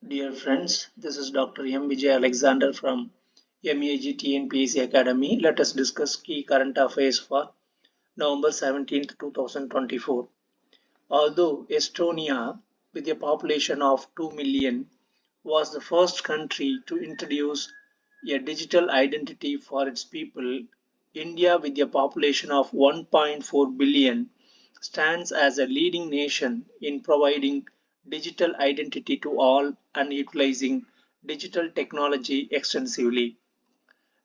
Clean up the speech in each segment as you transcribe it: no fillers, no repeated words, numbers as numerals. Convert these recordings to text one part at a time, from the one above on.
Dear friends, this is Dr. M. Vijay Alexander from MEAG TNPSC Academy. Let us discuss key current affairs for November 17th, 2024. Although Estonia, with a population of 2 million, was the first country to introduce a digital identity for its people, India, with a population of 1.4 billion, stands as a leading nation in providing digital identity to all and utilizing digital technology extensively.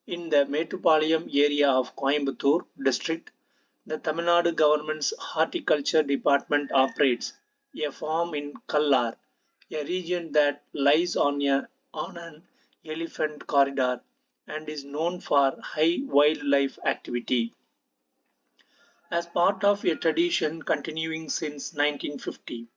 In the Mettupalayam area of Coimbatore district, the Tamil Nadu government's horticulture department operates a farm in Kallar, a region that lies on an elephant corridor and is known for high wildlife activity. As part of a tradition continuing since 1950,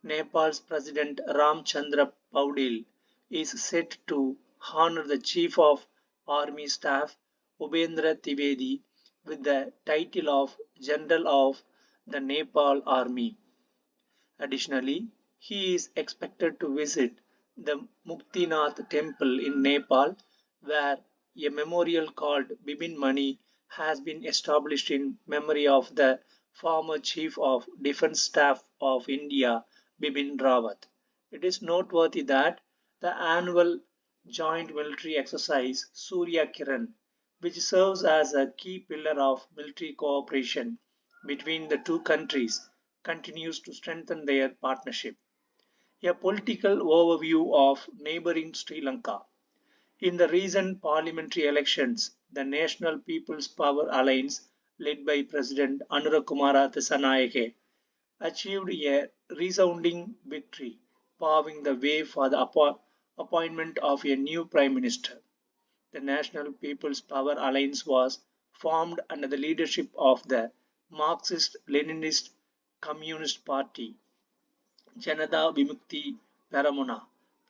Nepal's President Ramchandra Paudil is set to honor the Chief of Army Staff Ubendra Trivedi with the title of General of the Nepal Army. Additionally, he is expected to visit the Muktinath temple in Nepal, where a memorial called Bibin Mani has been established in memory of the former Chief of Defence Staff of India, Bipin Rawat. It is noteworthy that the annual joint military exercise Surya Kiran, which serves as a key pillar of military cooperation between the two countries, continues to strengthen their partnership. A political overview of neighboring Sri Lanka. In the recent parliamentary elections, the National People's Power Alliance, led by President Anurakumara Dissanayake, achieved a resounding victory, paving the way for the appointment of a new Prime Minister. The National People's Power Alliance was formed under the leadership of the Marxist-Leninist Communist Party, Janata Vimukti Peramuna,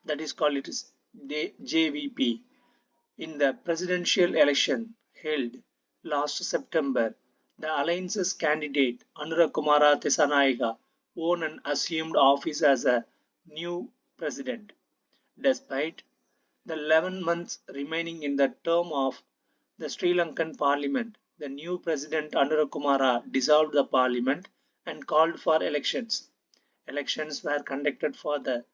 that is called it is JVP. In the presidential election held last September, the alliance's candidate Anurakumara Dissanayake won and assumed office as a new president. Despite the 11 months remaining in the term of the Sri Lankan parliament, the new president Anurakumara dissolved the parliament and called for elections. Elections were conducted for the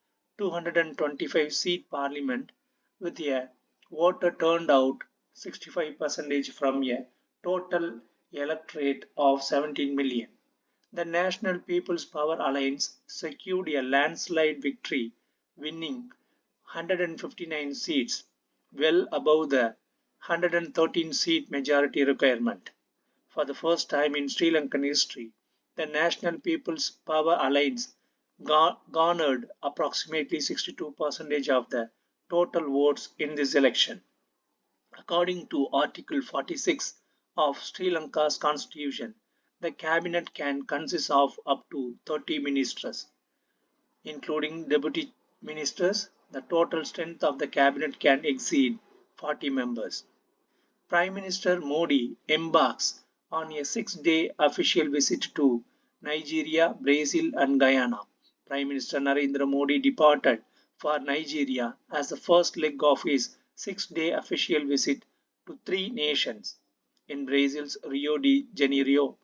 225-seat parliament with a voter turnout 65% from a total electorate of 17 million. The National People's Power Alliance secured a landslide victory, winning 159 seats, well above the 113-seat majority requirement. For the first time in Sri Lankan history, the National People's Power Alliance garnered approximately 62% of the total votes in this election. According to Article 46 of Sri Lanka's constitution, the cabinet can consist of up to 30 ministers, including deputy ministers. The total strength of the cabinet can exceed 40 members. Prime Minister Modi embarks on a 6-day official visit to Nigeria, Brazil, and Guyana. Prime Minister Narendra Modi departed for Nigeria as the first leg of his 6-day official visit to three nations. In Brazil's Rio de Janeiro,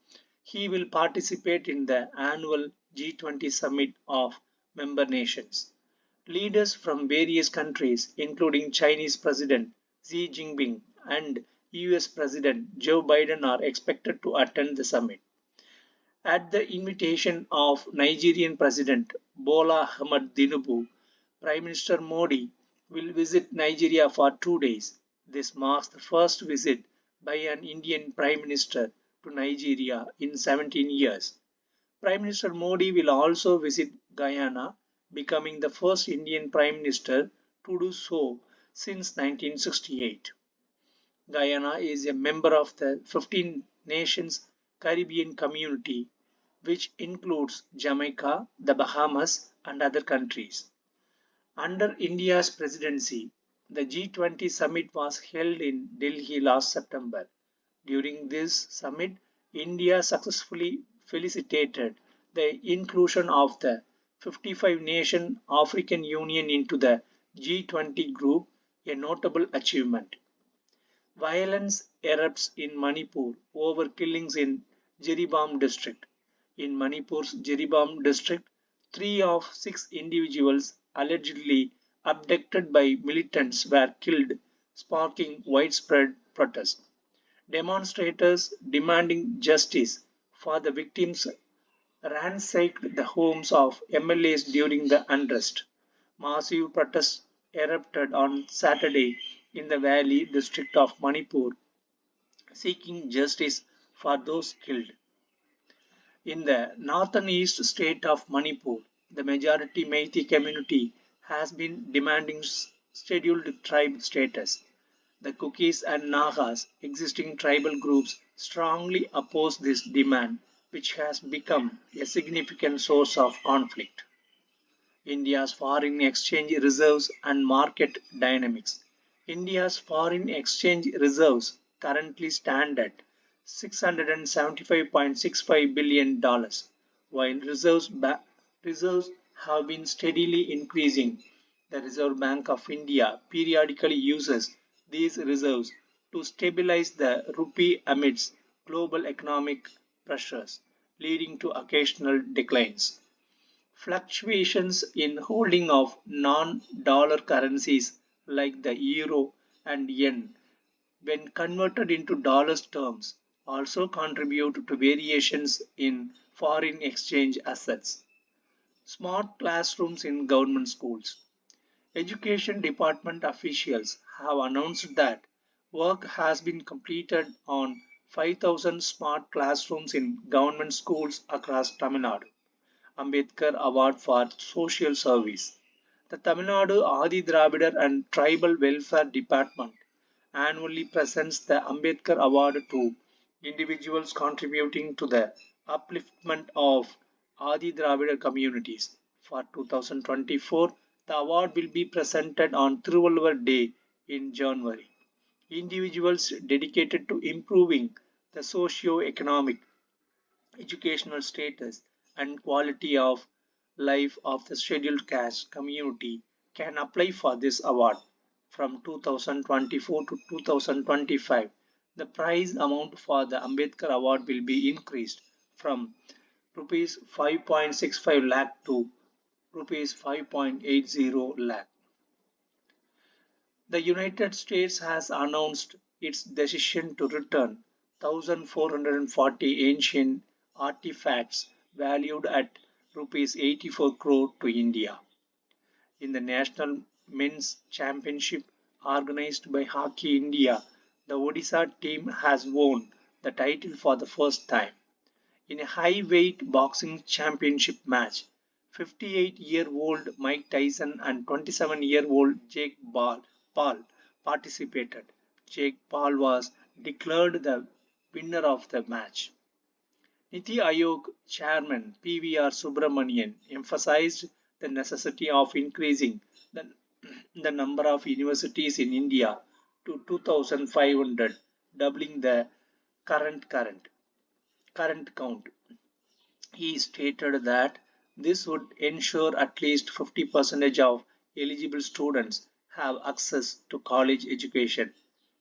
he will participate in the annual G20 summit of member nations. Leaders from various countries, including Chinese President Xi Jinping and US President Joe Biden, are expected to attend the summit. At the invitation of Nigerian President Bola Ahmed Tinubu, Prime Minister Modi will visit Nigeria for 2 days. This marks the first visit by an Indian Prime Minister to Nigeria in 17 years. Prime Minister Modi will also visit Guyana, becoming the first Indian Prime Minister to do so since 1968. Guyana is a member of the 15 Nations Caribbean Community, which includes Jamaica, the Bahamas, and other countries. Under India's presidency, the G20 summit was held in Delhi last September. During this summit, India successfully facilitated the inclusion of the 55-nation African Union into the G20 group, a notable achievement. Violence erupts in Manipur over killings in Jiribam district. In Manipur's Jiribam district, 3 of 6 individuals allegedly abducted by militants were killed, sparking widespread protest. Demonstrators demanding justice for the victims ransacked the homes of MLAs during the unrest. Massive protests erupted on Saturday in the Valley district of Manipur, seeking justice for those killed. In the northern east state of Manipur, the majority Meitei community has been demanding scheduled tribe status. The Kukis and Nagas, existing tribal groups, strongly oppose this demand, which has become a significant source of conflict. India's foreign exchange reserves and market dynamics. India's foreign exchange reserves currently stand at $675.65 billion, while reserves have been steadily increasing. The Reserve Bank of India periodically uses these reserves to stabilize the rupee amidst global economic pressures, leading to occasional declines. Fluctuations in holding of non-dollar currencies like the euro and yen, when converted into dollars terms, also contribute to variations in foreign exchange assets. Smart classrooms in government schools. Education department officials have announced that work has been completed on 5,000 smart classrooms in government schools across Tamil Nadu. Ambedkar Award for Social Service. The Tamil Nadu Adi Dravidar and Tribal Welfare Department annually presents the Ambedkar Award to individuals contributing to the upliftment of Adi Dravidar communities. For 2024, the award will be presented on Thiruvalluvar Day in January. Individuals dedicated to improving the socio-economic, educational status, and quality of life of the scheduled caste community can apply for this award. From 2024 to 2025, the prize amount for the Ambedkar Award will be increased from rupees 5.65 lakh to rupees 5.80 lakh. The United States has announced its decision to return 1,440 ancient artifacts valued at rupees 84 crore to India. In the National Men's Championship organized by Hockey India, the Odisha team has won the title for the first time. In a high-weight boxing championship match, 58-year-old Mike Tyson and 27-year-old Paul participated. Jake Paul was declared the winner of the match. Niti Aayog Chairman PVR Subramanian emphasized the necessity of increasing the number of universities in India to 2,500, doubling the current current current count. He stated that this would ensure at least 50% of eligible students have access to college education.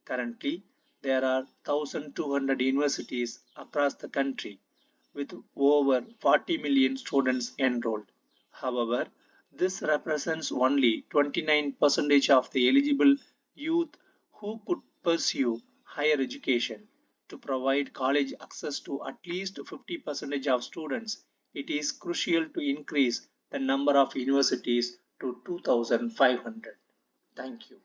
Currently, there are 1,200 universities across the country with over 40 million students enrolled. However, this represents only 29% of the eligible youth who could pursue higher education. To provide college access to at least 50% of students, it is crucial to increase the number of universities to 2,500. Thank you.